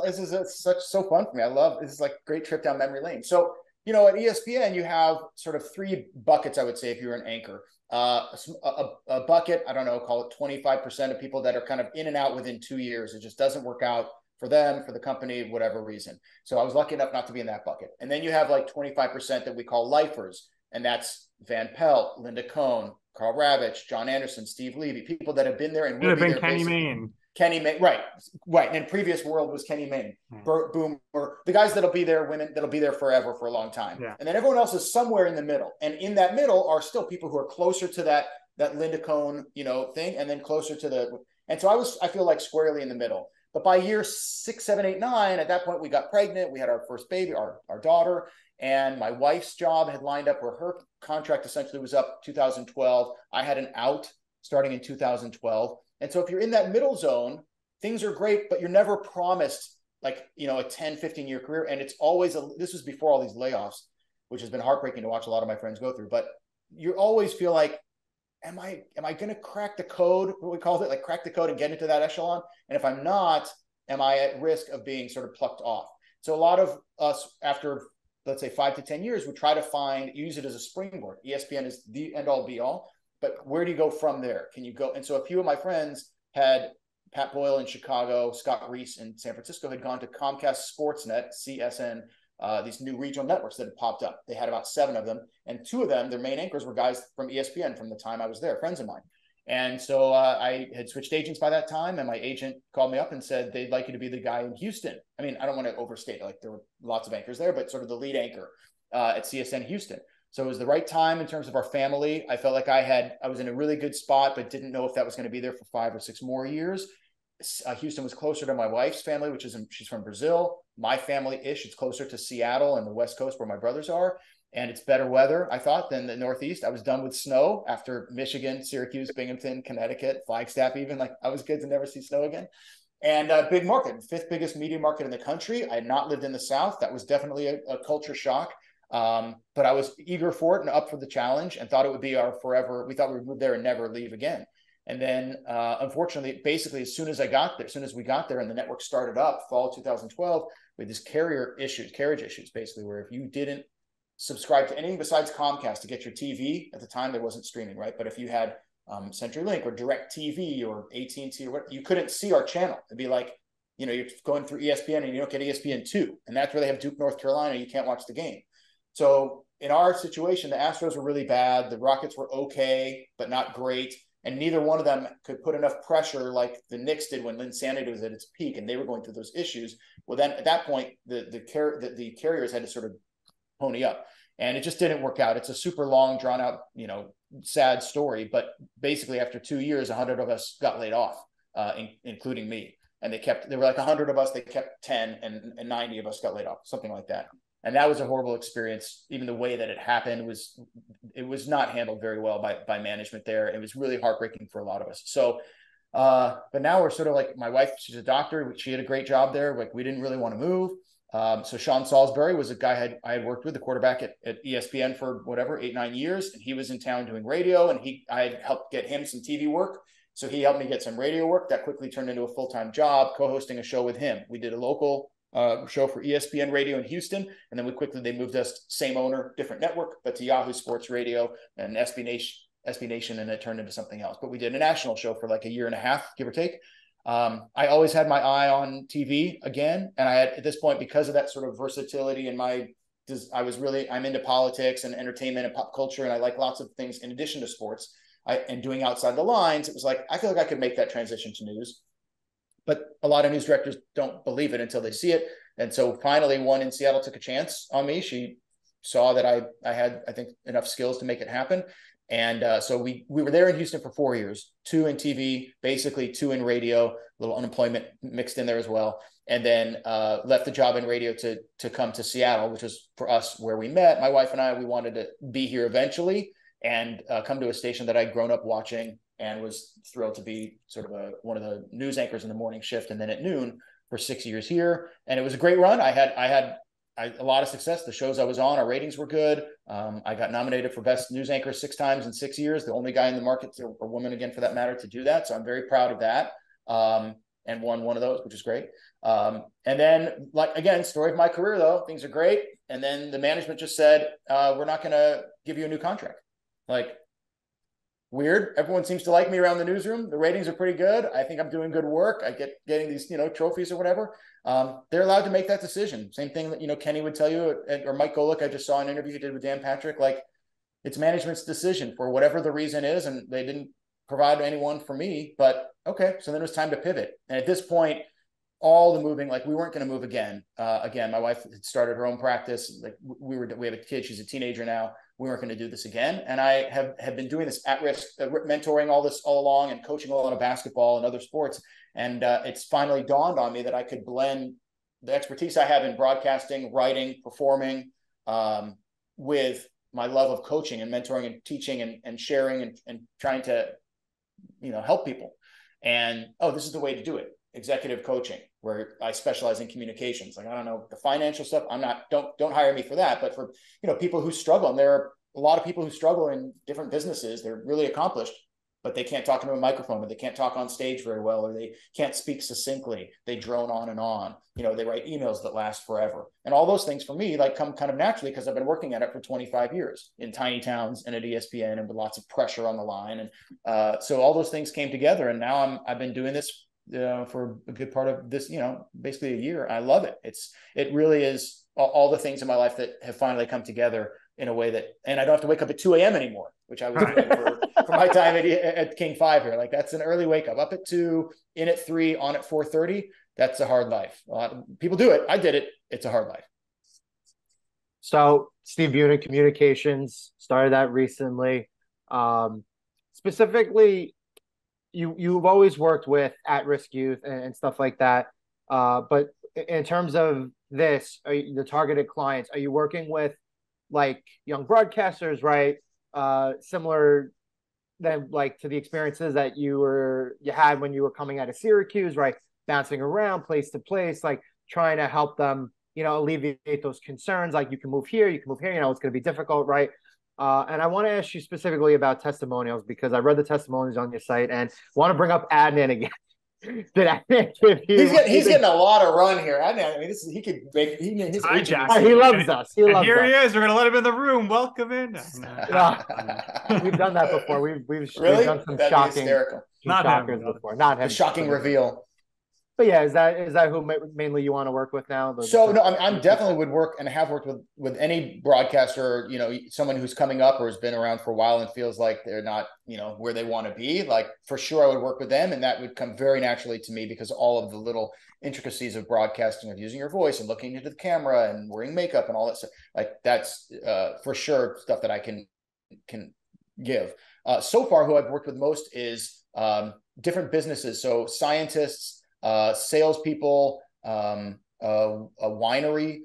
so fun for me. I love this. Is like a great trip down memory lane. So, at ESPN, you have sort of three buckets, I would say, if you're an anchor. A bucket, I don't know, call it 25% of people that are kind of in and out within 2 years. It just doesn't work out for them, for the company, whatever reason. So I was lucky enough not to be in that bucket. And then you have like 25% that we call lifers. And that's Van Pelt, Linda Cohn, Carl Ravitch, John Anderson, Steve Levy, people that have been there and will be there. Kenny Mayne. Kenny Mayne, right. And in previous world was Kenny Mayne, Burt Boomer, the guys that'll be there, women that'll be there forever for a long time. Yeah. And then everyone else is somewhere in the middle. And in that middle are still people who are closer to that Linda Cohn, thing, and then closer to and so I feel like squarely in the middle. But by year 6, 7, 8, 9, at that point we got pregnant. We had our first baby, our daughter, and my wife's job had lined up where her contract essentially was up 2012. I had an out starting in 2012. And so if you're in that middle zone, things are great, but you're never promised like, a 10, 15-year career. And it's always, this was before all these layoffs, which has been heartbreaking to watch a lot of my friends go through. But you always feel like, am I going to crack the code, what we call it, like crack the code and get into that echelon? And if I'm not, am I at risk of being sort of plucked off? So a lot of us, after, let's say, 5 to 10 years, we try to use it as a springboard. ESPN is the end all be all. But where do you go from there? Can you go? And so a few of my friends had Pat Boyle in Chicago, Scott Reese in San Francisco had gone to Comcast SportsNet, CSN, these new regional networks that had popped up. They had about 7 of them. And 2 of them, their main anchors were guys from ESPN from the time I was there, friends of mine. And so I had switched agents by that time. And my agent called me up and said, they'd like you to be the guy in Houston. I mean, I don't want to overstate, like there were lots of anchors there, but sort of the lead anchor at CSN Houston. So it was the right time in terms of our family. I felt like I was in a really good spot, but didn't know if that was going to be there for 5 or 6 more years. Houston was closer to my wife's family, she's from Brazil. My family-ish, it's closer to Seattle and the West Coast where my brothers are. And it's better weather, I thought, than the Northeast. I was done with snow after Michigan, Syracuse, Binghamton, Connecticut, Flagstaff even. Like I was good to never see snow again. And a big market, 5th biggest media market in the country. I had not lived in the South. That was definitely a culture shock. But I was eager for it and up for the challenge and thought it would be our forever. We thought we would move there and never leave again. And then, unfortunately, basically, as soon as we got there and the network started up, fall 2012, we had these carriage issues, basically, where if you didn't subscribe to anything besides Comcast to get your TV, at the time there wasn't streaming, right? But if you had CenturyLink or DirecTV or AT&T or whatever, you couldn't see our channel. It'd be like, you're going through ESPN and you don't get ESPN2. And that's where they have Duke, North Carolina. You can't watch the game. So in our situation, the Astros were really bad. The Rockets were okay, but not great. And neither one of them could put enough pressure like the Knicks did when Linsanity was at its peak and they were going through those issues. Well, then at that point, the carriers had to sort of pony up. And it just didn't work out. It's a super long, drawn out, sad story. But basically after 2 years, 100 of us got laid off, including me. And there were like 100 of us, they kept 10 and 90 of us got laid off, something like that. And that was a horrible experience. Even the way that it happened was not handled very well by management there. It was really heartbreaking for a lot of us. So But now we're sort of like, my wife, she's a doctor. She had a great job there. Like, we didn't really want to move. So Sean Salisbury was a guy I had worked with, the quarterback at ESPN for whatever, 8-9 years. And he was in town doing radio, and I had helped get him some TV work. So he helped me get some radio work that quickly turned into a full-time job, co-hosting a show with him. We did a local show for ESPN radio in Houston. And then they moved us, same owner, different network, but to Yahoo Sports Radio and SB Nation, and it turned into something else. But we did a national show for like a year and a half, give or take. I always had my eye on TV again. And I had, at this point, because of that sort of versatility and I'm into politics and entertainment and pop culture, and I like lots of things in addition to sports and doing Outside the Lines. It was like, I feel like I could make that transition to news. But a lot of news directors don't believe it until they see it. And so finally, one in Seattle took a chance on me. She saw that I had, I think, enough skills to make it happen. And so we were there in Houston for 4 years, 2 in TV, basically 2 in radio, a little unemployment mixed in there as well. And then left the job in radio to come to Seattle, which was for us where we met. My wife and I, we wanted to be here eventually and come to a station that I'd grown up watching, and was thrilled to be sort of one of the news anchors in the morning shift, and then at noon for 6 years here. And it was a great run. I had a lot of success. The shows I was on, our ratings were good. I got nominated for Best News Anchor 6 times in 6 years, the only guy in the market, or woman again for that matter, to do that. So I'm very proud of that, and won one of those, which is great. And then, like, again, story of my career, though, things are great. And then the management just said, we're not going to give you a new contract. Like, weird. Everyone seems to like me around the newsroom. The ratings are pretty good. I think I'm doing good work. I getting these, trophies or whatever. They're allowed to make that decision. Same thing that, Kenny would tell you, or Mike Golick. I just saw an interview he did with Dan Patrick. Like, it's management's decision for whatever the reason is. And they didn't provide anyone for me, but okay. So then it was time to pivot. And at this point, all the moving, like, we weren't going to move again. Again, my wife had started her own practice. Like, we have a kid. She's a teenager now. We weren't going to do this again. And I have been doing this at-risk mentoring all along, and coaching a lot of basketball and other sports. And it's finally dawned on me that I could blend the expertise I have in broadcasting, writing, performing, with my love of coaching and mentoring and teaching and sharing and trying to, help people. And, this is the way to do it. Executive coaching, where I specialize in communications. Like, I don't know the financial stuff. Don't hire me for that. But for, people who struggle, and there are a lot of people who struggle in different businesses. They're really accomplished, but they can't talk into a microphone, or they can't talk on stage very well, or they can't speak succinctly. They drone on and on. They write emails that last forever. And all those things for me, like, come kind of naturally, because I've been working at it for 25 years in tiny towns and at ESPN, and with lots of pressure on the line. And so all those things came together, and now I've been doing this for a good part of this, basically a year. I love it. It really is all the things in my life that have finally come together in a way that, and I don't have to wake up at 2 a.m. anymore, which I was doing for my time at King 5 here. Like, that's an early wake up at 2, in at 3, on at 4:30. That's a hard life. A lot of people do it. I did it. It's a hard life. So Steve Bunin, communications, started that recently. Specifically, you've always worked with at-risk youth and stuff like that. But in terms of this, the targeted clients, are you working with, like, young broadcasters, right? Similar then, like, to the experiences that you had when you were coming out of Syracuse, right? Bouncing around place to place, like, trying to help them, alleviate those concerns. Like, you can move here, it's going to be difficult, right? And I want to ask you specifically about testimonials, because I read the testimonials on your site and want to bring up Adnan again. Did Adnan give you? He's getting a lot of run here. Adnan, I mean, he could make his hijack. He loves us. He loves here us. He is. We're gonna let him in the room. Welcome in. We've done that before. We've really done some That'd shocking, shockers before. Not him. The shocking reveal. But yeah, is that who mainly you want to work with now? No, I'm definitely would work and have worked with any broadcaster, someone who's coming up or has been around for a while and feels like they're not, where they want to be. Like, for sure, I would work with them, and that would come very naturally to me, because all of the little intricacies of broadcasting, of using your voice and looking into the camera and wearing makeup and all that stuff, like, that's for sure stuff that I can give. So far, who I've worked with most is different businesses. So scientists, salespeople, a winery,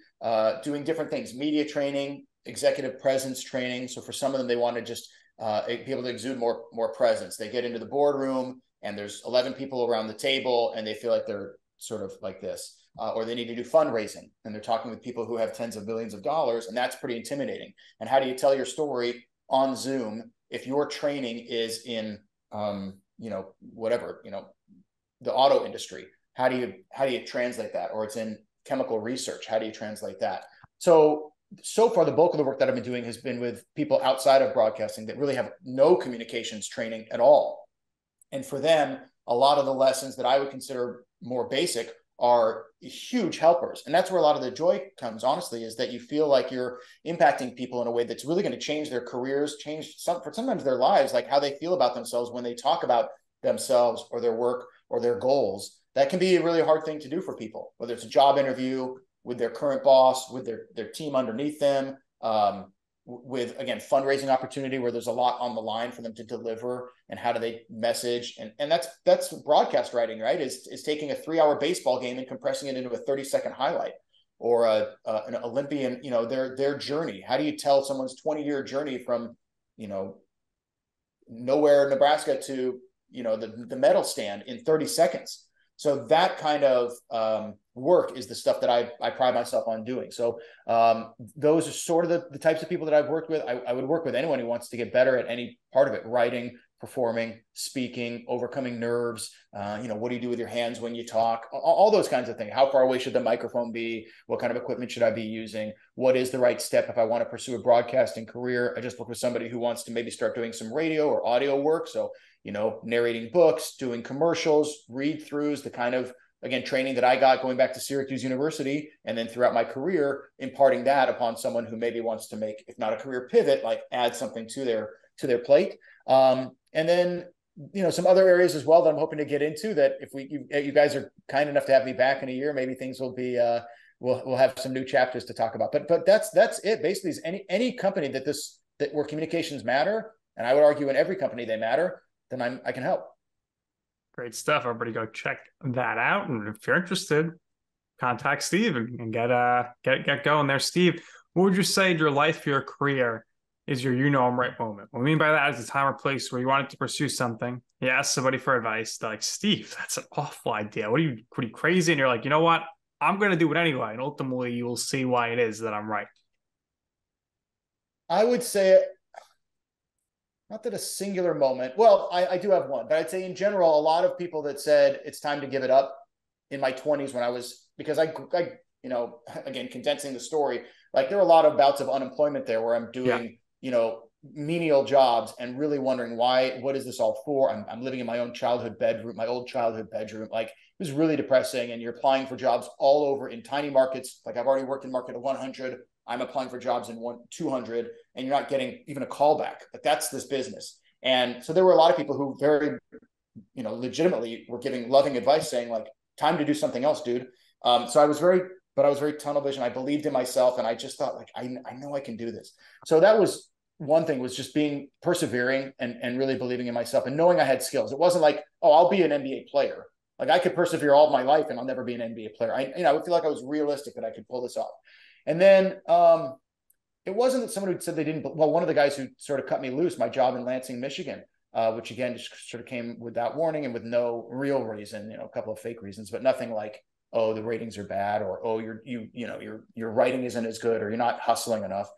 doing different things, media training, executive presence training. So for some of them, they want to just be able to exude more presence. They get into the boardroom and there's 11 people around the table and they feel like they're sort of like this, or they need to do fundraising and they're talking with people who have tens of millions of dollars, and that's pretty intimidating. And how do you tell your story on Zoom if your training is in, whatever, the auto industry? How do you translate that? Or it's in chemical research. How do you translate that? So far, the bulk of the work that I've been doing has been with people outside of broadcasting that really have no communications training at all. And for them, a lot of the lessons that I would consider more basic are huge helpers. And that's where a lot of the joy comes, honestly, is that you feel like you're impacting people in a way that's really going to change their careers, sometimes their lives, like how they feel about themselves when they talk about themselves or their work or their goals. That can be a really hard thing to do for people, whether it's a job interview with their current boss, with their team underneath them, with, again, fundraising opportunity where there's a lot on the line for them to deliver, and how do they message. And that's broadcast writing, right? Is taking a 3-hour baseball game and compressing it into a 30-second highlight, or an Olympian, their journey. How do you tell someone's 20-year journey from, nowhere, Nebraska to, the medal stand in 30 seconds? So that kind of work is the stuff that I pride myself on doing. So those are sort of the types of people that I've worked with. I would work with anyone who wants to get better at any part of it: writing, performing, speaking, overcoming nerves. What do you do with your hands when you talk? All those kinds of things. How far away should the microphone be? What kind of equipment should I be using? What is the right step if I want to pursue a broadcasting career? I just worked with somebody who wants to maybe start doing some radio or audio work. So, narrating books, doing commercials, read-throughs, the kind of, again, training that I got going back to Syracuse University, and then throughout my career, imparting that upon someone who maybe wants to make, if not a career pivot, like add something to their plate. And then, some other areas as well that I'm hoping to get into, that if you guys are kind enough to have me back in a year, maybe things will be, we'll have some new chapters to talk about. But that's it. Basically, is any company that where communications matter, and I would argue in every company they matter, then I can help. Great stuff. Everybody go check that out. And if you're interested, contact Steve and get going there. Steve, what would you say in your life, your career is your I'm right moment? What I mean by that is the time or place where you wanted to pursue something. You ask somebody for advice. They're like, Steve, that's an awful idea. What are you crazy? And you're like, you know what? I'm going to do it anyway. And ultimately, you will see why it is that I'm right. I would say, not that a singular moment. Well, I do have one, but I'd say in general, a lot of people that said it's time to give it up in my 20s because I again, condensing the story, like there were a lot of bouts of unemployment there where I'm doing, menial jobs and really wondering what is this all for? I'm living in my own childhood bedroom, my old childhood bedroom. Like, it was really depressing. And you're applying for jobs all over in tiny markets. Like, I've already worked in market of 100. I'm applying for jobs in 200, and you're not getting even a call back. But that's this business. And so there were a lot of people who very, legitimately were giving loving advice, saying like, time to do something else, dude. So I was very tunnel vision. I believed in myself, and I just thought, like, I know I can do this. So that was one thing, was just being persevering and really believing in myself and knowing I had skills. It wasn't like, oh, I'll be an NBA player. Like, I could persevere all of my life and I'll never be an NBA player. I would feel like I was realistic that I could pull this off. And then it wasn't that someone who said they didn't. Well, one of the guys who sort of cut me loose, my job in Lansing, Michigan, which again just sort of came without warning and with no real reason, a couple of fake reasons, but nothing like, oh, the ratings are bad, or oh, your writing isn't as good, or you're not hustling enough.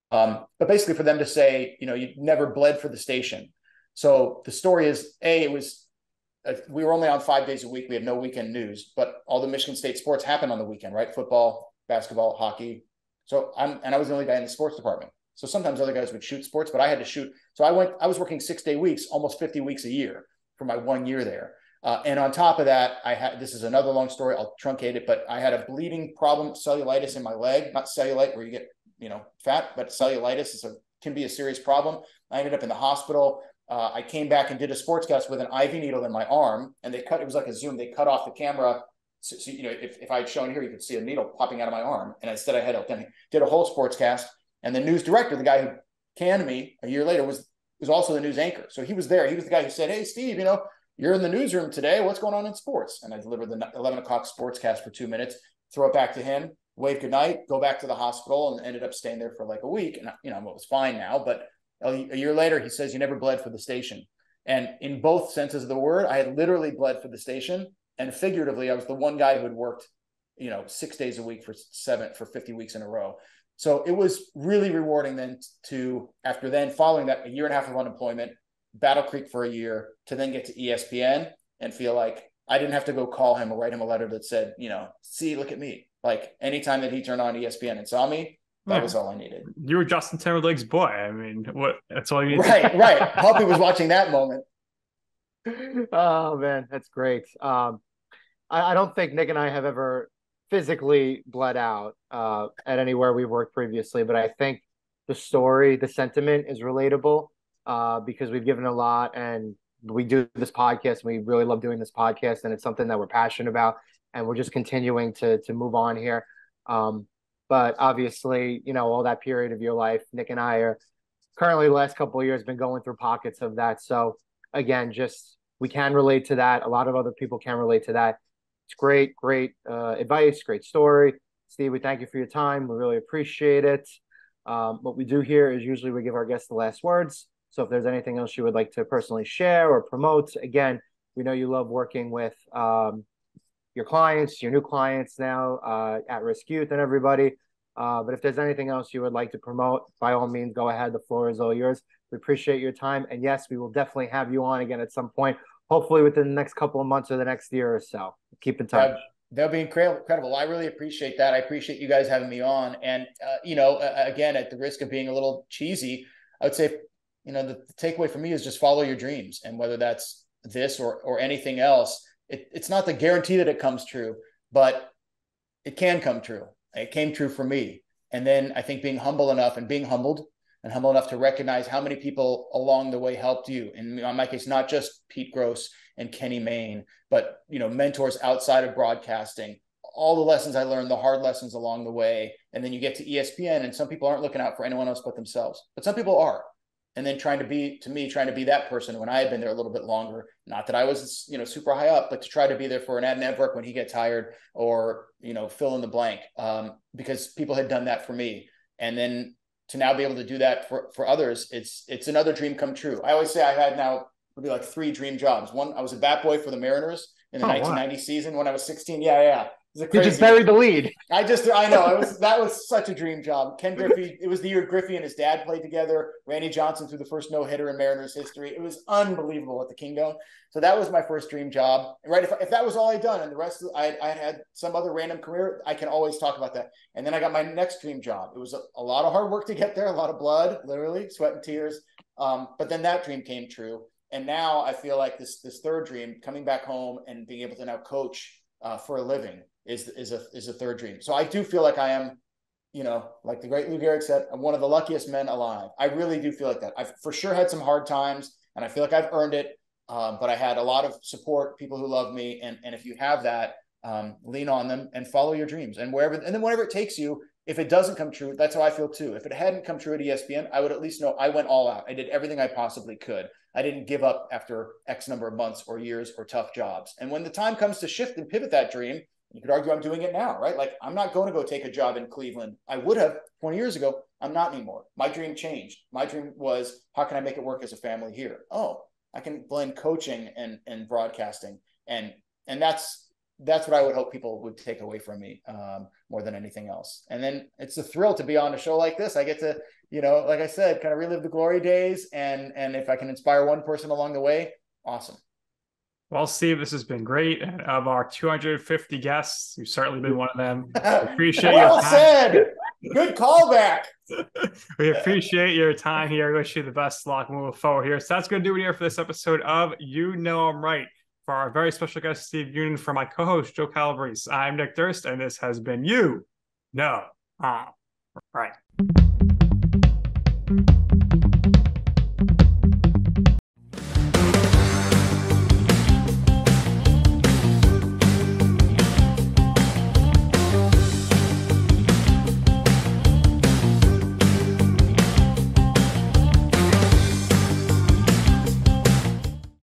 But basically, for them to say, you never bled for the station. So the story is, we were only on 5 days a week. We had no weekend news, but all the Michigan State sports happened on the weekend, right? Football, basketball, hockey. So I was the only guy in the sports department. So sometimes other guys would shoot sports, but I had to shoot. So I was working 6-day weeks, almost 50 weeks a year for my 1 year there. And on top of that, this is another long story. I'll truncate it, but I had a bleeding problem, cellulitis in my leg, not cellulite where you get, fat, but cellulitis can be a serious problem. I ended up in the hospital. I came back and did a sportscast with an IV needle in my arm, and it was like a Zoom. They cut off the camera. So if I had shown here, you could see a needle popping out of my arm. And instead I did a whole sportscast. And the news director, the guy who canned me a year later, was also the news anchor. So he was there. He was the guy who said, hey, Steve, you're in the newsroom today. What's going on in sports? And I delivered the 11 o'clock sportscast for 2 minutes, throw it back to him, wave goodnight, go back to the hospital, and ended up staying there for like a week. And, it was fine now. But a year later, he says, you never bled for the station. And in both senses of the word, I had literally bled for the station, and figuratively, I was the one guy who had worked, 6 days a week for 50 weeks in a row. So it was really rewarding then after following that, a year and a half of unemployment, Battle Creek for a year, to then get to ESPN and feel like I didn't have to go call him or write him a letter that said, see, look at me. Like anytime that he turned on ESPN and saw me, that was all I needed. You were Justin Timberlake's boy. I mean, that's all you need. Right. Puppy was watching that moment. Oh man, that's great. I don't think Nick and I have ever physically bled out at anywhere we've worked previously, but I think the sentiment is relatable because we've given a lot, and we do this podcast. And we really love doing this podcast, and it's something that we're passionate about, and we're just continuing to move on here. But obviously, all that period of your life, Nick and I are currently the last couple of years been going through pockets of that. So again, we can relate to that. A lot of other people can relate to that. It's great advice, great story. Steve, we thank you for your time. We really appreciate it. What we do here is usually we give our guests the last words. So if there's anything else you would like to personally share or promote, again, we know you love working with your clients, your new clients now, at-risk youth and everybody. But if there's anything else you would like to promote, by all means, go ahead. The floor is all yours. We appreciate your time. And yes, we will definitely have you on again at some point, hopefully within the next couple of months or the next year or so. Keep in touch. That'll be incredible. I really appreciate that. I appreciate you guys having me on. And, again, at the risk of being a little cheesy, I would say, the takeaway for me is just follow your dreams. And whether that's this or anything else, it's not the guarantee that it comes true, but it can come true. It came true for me. And then I think being humbled enough to recognize how many people along the way helped you. And in my case, not just Pete Gross and Kenny Mayne, but, mentors outside of broadcasting, all the lessons I learned, the hard lessons along the way. And then you get to ESPN, and some people aren't looking out for anyone else but themselves, but some people are. And then trying to be that person when I had been there a little bit longer. Not that I was, super high up, but to try to be there for an Ad Network when he gets hired, or, fill in the blank, because people had done that for me. And then to now be able to do that for others, it's another dream come true. I always say I had now would be like 3 dream jobs. One, I was a bat boy for the Mariners in the 1990 season when I was 16. Yeah. You just buried the lead. I know that was such a dream job. Ken Griffey, it was the year Griffey and his dad played together. Randy Johnson threw the first no-hitter in Mariners history. It was unbelievable at the Kingdome. So that was my first dream job. Right? If that was all I'd done, and the rest of I had some other random career, I can always talk about that. And then I got my next dream job. It was a lot of hard work to get there, a lot of blood, literally sweat and tears. But then that dream came true. And now I feel like this third dream, coming back home and being able to now coach for a living, is a third dream. So I do feel like I am, like the great Lou Gehrig said, I'm one of the luckiest men alive. I really do feel like that. I've for sure had some hard times, and I feel like I've earned it. But I had a lot of support, people who love me. And if you have that, lean on them and follow your dreams. And then wherever it takes you, if it doesn't come true, that's how I feel too. If it hadn't come true at ESPN, I would at least know I went all out. I did everything I possibly could. I didn't give up after X number of months or years or tough jobs. And when the time comes to shift and pivot that dream, you could argue I'm doing it now, right? Like, I'm not going to go take a job in Cleveland. I would have 20 years ago. I'm not anymore. My dream changed. My dream was, how can I make it work as a family here? Oh, I can blend coaching and broadcasting. And that's what I would hope people would take away from me more than anything else. And then it's a thrill to be on a show like this. I get to, like I said, kind of relive the glory days. And if I can inspire one person along the way, awesome. Well, Steve, this has been great. And of our 250 guests, you've certainly been one of them. Appreciate your time. Well said. Good callback. We appreciate your time here. I wish you the best luck moving forward here. So that's going to do it here for this episode of You Know I'm Right. For our very special guest, Steve Bunin, for my co-host, Joe Calabrese, I'm Nick Durst, and this has been You Know I'm Right.